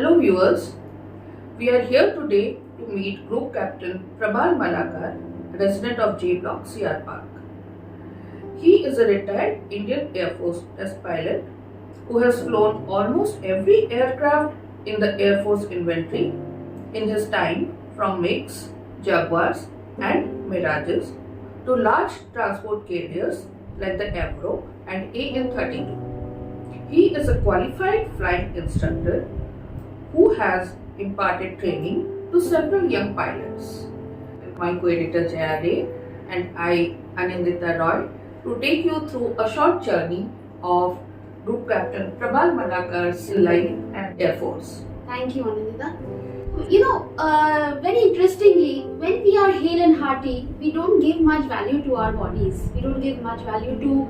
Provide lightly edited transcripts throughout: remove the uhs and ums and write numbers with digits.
Hello viewers, we are here today to meet Group Captain Prabal Malaker, resident of J Block, CR Park. He is a retired Indian Air Force test pilot who has flown almost every aircraft in the Air Force inventory in his time, from MIGs, Jaguars and Mirages to large transport carriers like the Neighbour and AN-32. He is a qualified flying instructor who has imparted training to several young pilots. My co-editor Jaya and I, Anindita Roy, to take you through a short journey of Group Captain Prabal Malaker's life and Air Force. Thank you, Anindita. Very interestingly, when we are hale and hearty, we don't give much value to our bodies. We don't give much value to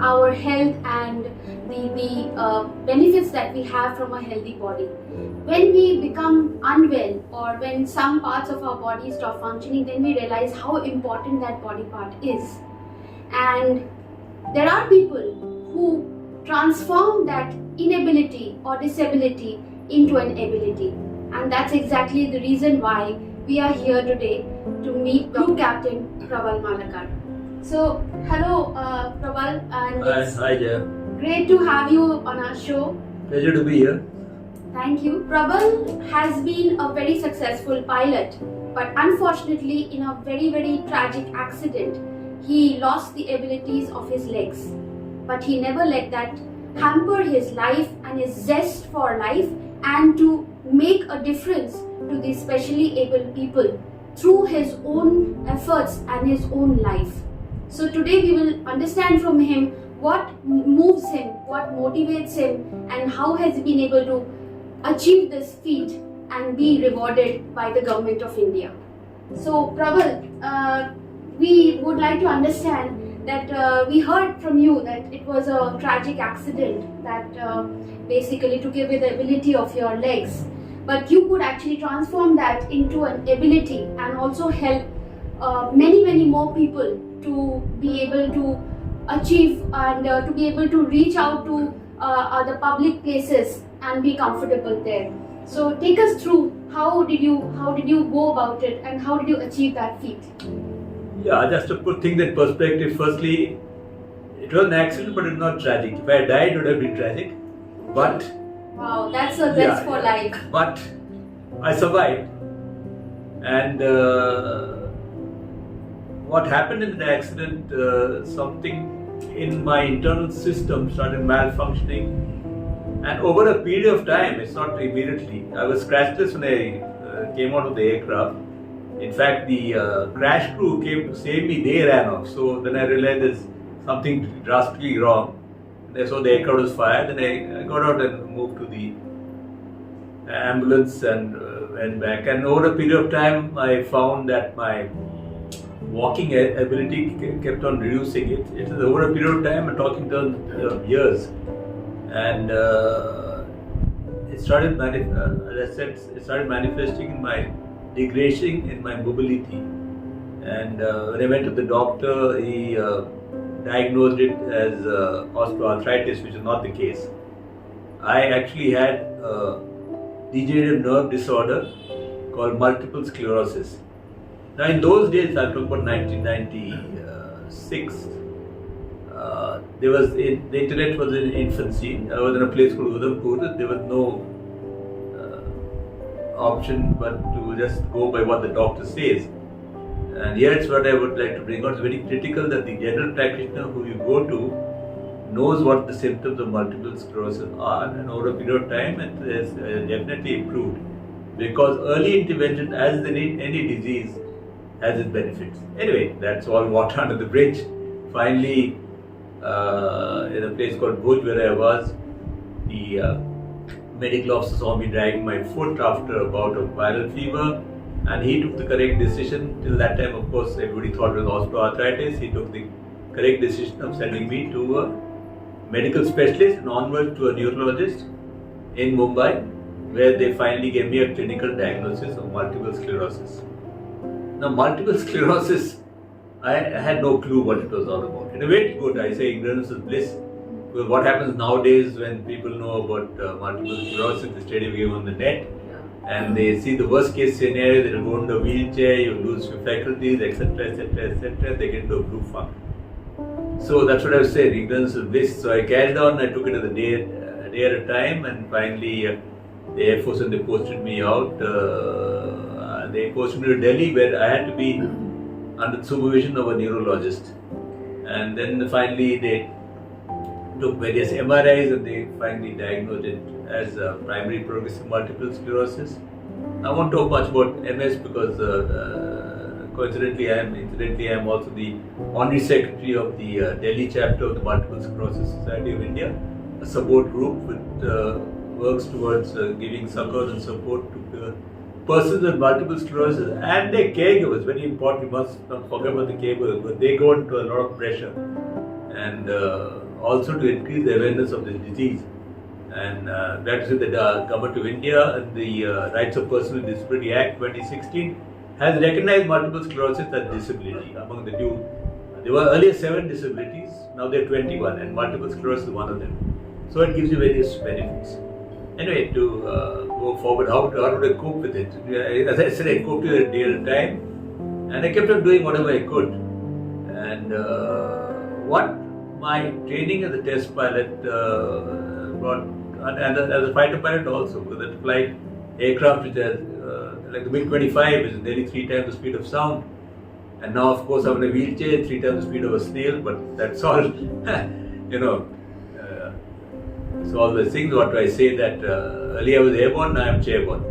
our health and the benefits that we have from a healthy body. When we become unwell or when some parts of our body stop functioning, then we realize how important that body part is. And there are people who transform that inability or disability into an ability. And that's exactly the reason why we are here today to meet Group Captain Prabal Malaker. So, hello Prabal, and Hi Jaya. great to have you on our show. Pleasure to be here. Thank you. Prabal has been a very successful pilot, but unfortunately in a very, very tragic accident, he lost the abilities of his legs. But he never let that hamper his life and his zest for life and to make a difference to the specially able people through his own efforts and his own life. So today we will understand from him what moves him, what motivates him, and how has he been able to achieve this feat and be rewarded by the government of India. So Prabal, we would like to understand that we heard from you that it was a tragic accident that basically took away the ability of your legs. But you could actually transform that into an ability and also help many more people to be able to achieve and to be able to reach out to the public places and be comfortable there. So take us through how did you go about it and how did you achieve that feat? Yeah, just to put things in perspective, firstly, it was an accident but it's not tragic. If I died, it would have been tragic. But wow, that's a zest for life. But I survived. And what happened in the accident, something in my internal system started malfunctioning. And over a period of time, it's not immediately, I was scratchless when I came out of the aircraft. In fact, the crash crew came to save me, they ran off. So then I realized there's something drastically wrong. So the aircraft was fired, then I got out and moved to the ambulance and went back. And over a period of time, I found that my walking ability kept on reducing. It is over a period of time, I'm talking terms years. And it started, as I said, it started manifesting in my degradation in my mobility. And when I went to the doctor, he diagnosed it as osteoarthritis, which is not the case. I actually had a degenerative nerve disorder called multiple sclerosis. Now in those days, I talk about 1996, the internet was in infancy. I was in a place called Udhampur. There was no option but to just go by what the doctor says. And here it's what I would like to bring out. It's very critical that the general practitioner who you go to knows what the symptoms of multiple sclerosis are, and over a period of time it has definitely improved, because early intervention, as in any disease, has its benefits. Anyway, that's all water under the bridge. Finally, in a place called Bhuj where I was, the medical officer saw me dragging my foot after a bout of viral fever, and he took the correct decision. Till that time, of course, everybody thought it was osteoarthritis. He took the correct decision of sending me to a medical specialist and onwards to a neurologist in Mumbai, where they finally gave me a clinical diagnosis of multiple sclerosis. Now, multiple sclerosis, I had no clue what it was all about. In a way, it's good. I say ignorance is bliss. Because what happens nowadays when people know about multiple sclerosis, they study game on the net, and they see the worst case scenario, they'll go in the wheelchair, you lose your faculties, etc., etc., etc., they get into a blue funk. So that's what I was saying, ignorance is bliss. So I carried on, I took it a day at a time, and finally the Air Force, and they posted me out. They posted me to Delhi, where I had to be under the supervision of a neurologist. And then finally they took various MRIs, and they finally diagnosed it as primary progressive multiple sclerosis. I won't talk much about MS because coincidentally I am also the honorary secretary of the Delhi chapter of the Multiple Sclerosis Society of India, a support group which works towards giving succor and support to persons with multiple sclerosis and their caregivers. Very important, you must not forget about the caregivers, but they go into a lot of pressure, and also to increase the awareness of this disease. And that is the Government of India and the Rights of Persons with Disability Act 2016 has recognized multiple sclerosis as disability. Among the new, there were earlier 7 disabilities, now there are 21, and multiple sclerosis is one of them. So it gives you various benefits. Anyway, to go forward, how would I cope with it? As I said, I coped with it a day at a time, and I kept on doing whatever I could. And what my training as a test pilot brought, and as a fighter pilot also, because I flight aircraft which has, like the MiG-25 is nearly 3 times the speed of sound. And now, of course, I'm in a wheelchair, 3 times the speed of a snail, but that's all, you know. So all the things, what do I say, that earlier I was airborne, now I'm chairborne.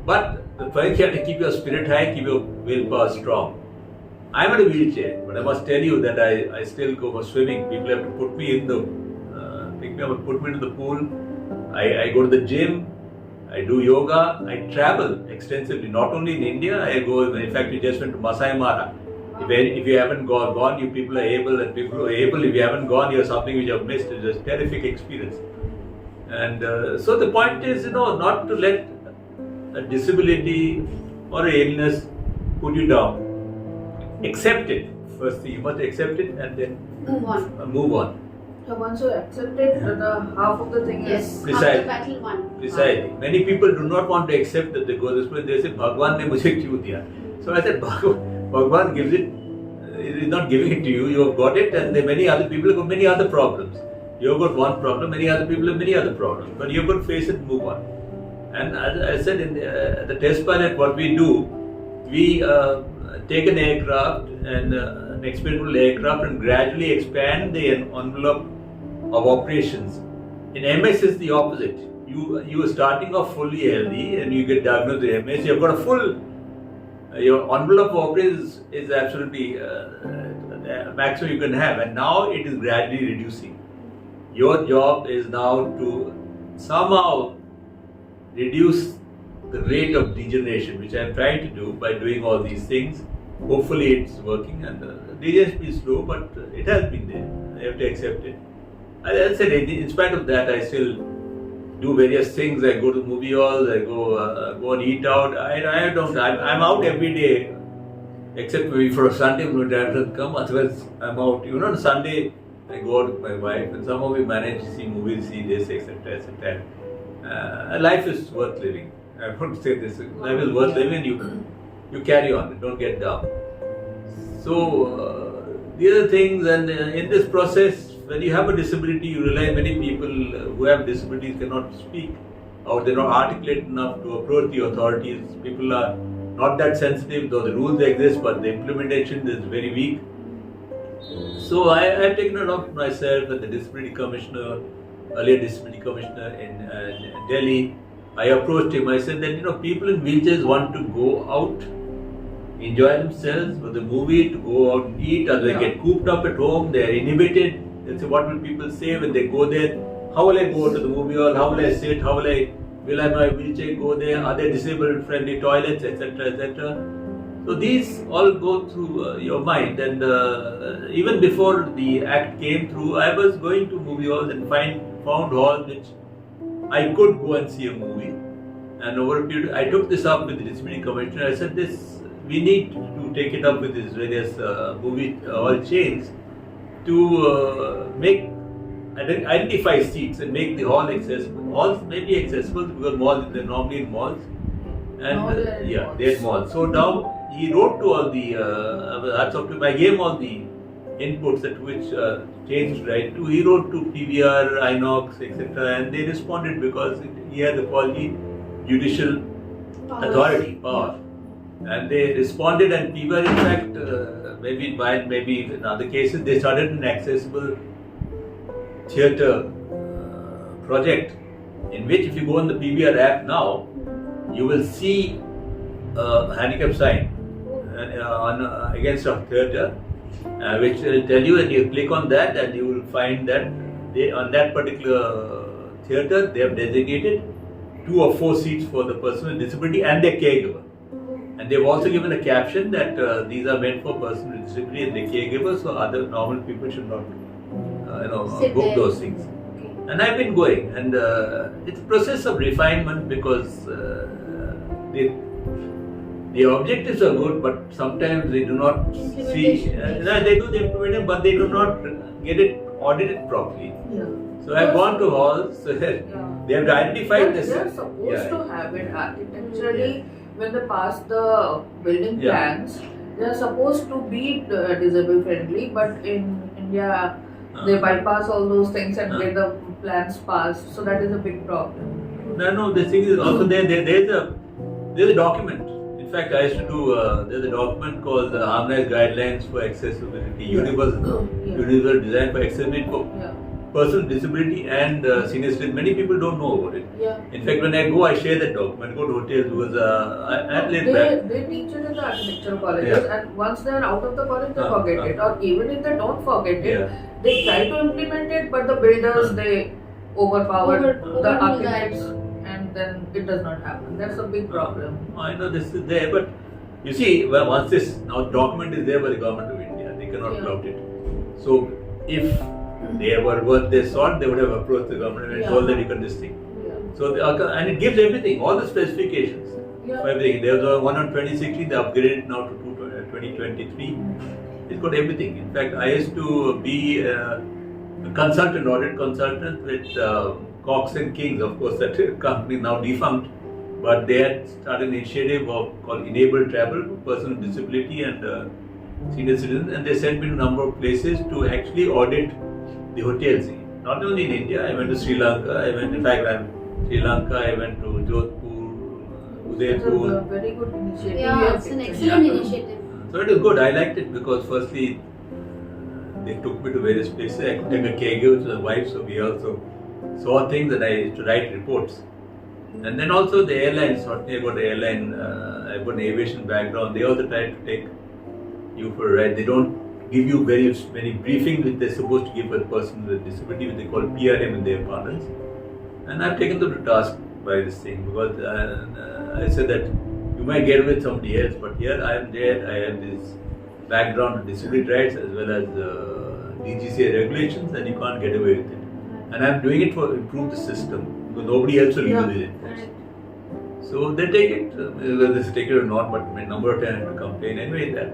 But the first you have to keep your spirit high, keep your willpower strong. I'm in a wheelchair, but I must tell you that I still go for swimming. People have to put me in the, pick me up and put me into the pool. I go to the gym, I do yoga, I travel extensively, not only in India, I go, in fact, we just went to Masai Mara. If you haven't gone, you people are able, and people who are able, if you haven't gone, you have something which you have missed. It's a terrific experience. And so the point is, not to let a disability or an illness put you down. Accept it. Firstly, you must accept it and then move on. So once you accept it, the half of the thing is half the battle won. Precisely. Many people do not want to accept that they go this way. They say, Bhagwan ne mujhe kyun diya? So I said, Bhagwan gives it. He is not giving it to you. You have got it, and there are many other people who have got many other problems. You have got one problem, many other people have many other problems. But you have got to face it and move on. And as I said, in the test pilot, what we do, we take an aircraft, and an experimental aircraft, and gradually expand the envelope of operations. In MS, it's the opposite. You are starting off fully healthy, and you get diagnosed with MS. You have got a full, your envelope of operations is absolutely the maximum you can have, and now it is gradually reducing. Your job is now to somehow reduce the rate of degeneration, which I am trying to do by doing all these things. Hopefully it's working, and the degeneration is slow, but it has been there. I have to accept it. As I said, in spite of that, I still do various things. I go to movie halls, I go and eat out. I'm out every day, except maybe for a Sunday when my dad doesn't come. Otherwise, I'm out. On Sunday, I go out with my wife, and somehow we manage to see movies, see this, etc., etc. Life is worth living. I want to say this: life is worth living. You carry on. Don't get down. So these are things, and in this process, when you have a disability, you realize many people who have disabilities cannot speak, or they're not articulate enough to approach the authorities. People are not that sensitive, though the rules exist, but the implementation is very weak. So I have taken it up myself, and the Disability Commissioner, earlier Disability Commissioner in Delhi, I approached him. I said that people in wheelchairs want to go out, enjoy themselves with the movie, to go out and eat, or they get cooped up at home, they are inhibited. They say, what will people say when they go there? How will I go to the movie hall? How will I sit? Will I my wheelchair go there? Are there disabled friendly toilets, etc., etc.? So these all go through your mind, and even before the act came through, I was going to movie halls and found halls which I could go and see a movie. And over a period, I took this up with the Disability Commissioner. I said, we need to take it up with these various movie hall chains to make identify seats and make the hall accessible. Halls may be accessible because malls, they're normally in malls. And Now they're in yeah, malls. they're in malls. So now he wrote to all the, I gave him all the inputs that which changed right to. He wrote to PVR, INOX, etc. and they responded because he had the quality judicial authority, power. And they responded, and PVR, in fact, maybe in other cases, they started an accessible theatre project in which, if you go on the PVR app now, you will see a handicap sign against a theatre, which will tell you, and you click on that, and you will find that on that particular theatre they have designated 2 or 4 seats for the person with disability and their caregiver. And they've also given a caption that these are meant for person with disability and their caregiver, so other normal people should not, book those things. Okay. And I've been going, and it's a process of refinement because the objectives are good, but sometimes they do not see. They do the implementation, but they do not get it audited properly. Yeah. So I've gone to halls. They have identified this. They are supposed to have it architecturally. When they pass the building plans, they are supposed to be disabled friendly, but in India they bypass all those things and get the plans passed. So that is a big problem. No, the thing is also there's a document. In fact, I used to do there's a document called the Harmonized Guidelines for Accessibility, Universal Design for Accessibility for Person with Disability and Senior Citizens. Many people don't know about it. Yeah. In fact, when I go, I share that document. I go to hotels because they teach it in the architectural colleges, and once they are out of the college, they forget it. Or even if they don't forget it, they try to implement it, but the builders they overpower the architects, and then it does not happen. That's a big problem. I know this is there, but you see, once this document is there by the government of India, they cannot flout it. So if they were what they sought, they would have approached the government and told that you can this thing. So and it gives everything, all the specifications for everything. There was one on 2016, they upgraded it now to 2023. It's got everything. In fact, I used to be a consultant, audit consultant with Cox and Kings. Of course, that company now defunct, but they had started an initiative called Enable Travel for persons with disability and senior citizens, and they sent me to a number of places to actually audit the hotels. Not only in India, I went to Sri Lanka. I went to Jodhpur, Udaipur. It's a very good initiative. Yeah, it's an excellent initiative. So it was good. I liked it because firstly, they took me to various places. I could take a caregiver to the wife, so we also saw things, and I used to write reports. And then also the airlines, talking about the airline, I've got an aviation background. They also try to take you for a ride. They don't give you very briefings which they're supposed to give a person with disability, which they call PRM in their parlance. And I've taken them to task by this thing because I said that you might get with somebody else, but here I am there. I have this background of disability rights as well as DGCA regulations, and you can't get away with it. And I'm doing it to improve the system because nobody else will use it. So they take it, whether they take it or not, but a number of times to complain. Anyway, that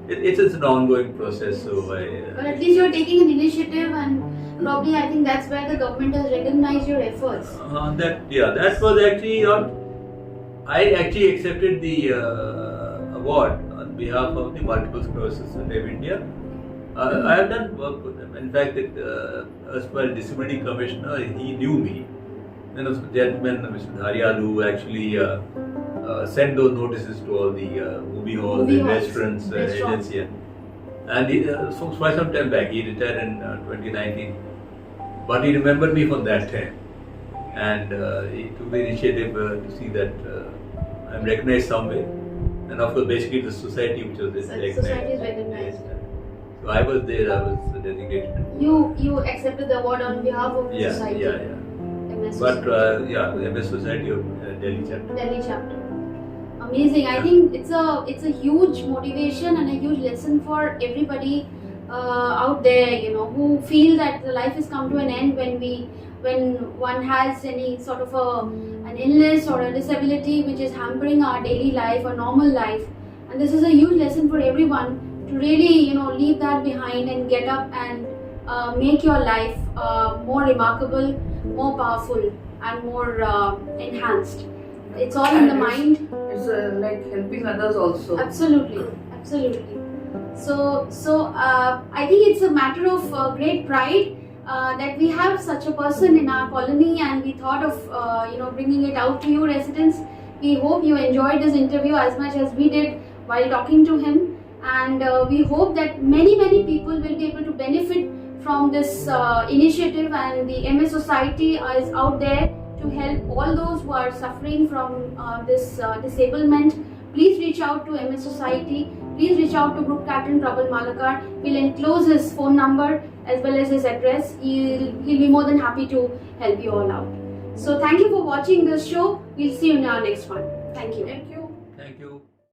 it's an ongoing process. So but at least you're taking an initiative, and probably I think that's where the government has recognized your efforts. That was actually I actually accepted the award on behalf of the Multiple Sclerosis of India. I have done work with them. In fact, as per Disability Commissioner, he knew me. And there was a gentleman, Mr. Dharyal, who actually sent those notices to all the movie halls and restaurants, agencies. And so quite some time back, he retired in 2019. But he remembered me from that time. And he took the initiative to see that I'm recognized somewhere. And of course, basically the society which was recognized. Society is recognized. So I was there, I was designated. You accepted the award on behalf of the society. MS But Society. the MS Society of Delhi chapter. Delhi chapter. Amazing. I think it's a huge motivation and a huge lesson for everybody out there, who feel that the life has come to an end when one has any sort of an illness or a disability which is hampering our daily life or normal life. And this is a huge lesson for everyone to really, leave that behind and get up and make your life more remarkable, more powerful, and more enhanced. It's all in the mind. It's like helping others also. Absolutely, absolutely. So I think it's a matter of great pride that we have such a person in our colony, and we thought of bringing it out to you residents. We hope you enjoyed this interview as much as we did while talking to him, and we hope that many people will be able to benefit from this initiative, and the MS Society is out there to help all those who are suffering from this disablement. Please reach out to MS Society. Please reach out to Group Captain Prabal Malaker. We'll enclose his phone number as well as his address. He'll be more than happy to help you all out. So thank you for watching this show. We'll see you in our next one. Thank you. Thank you.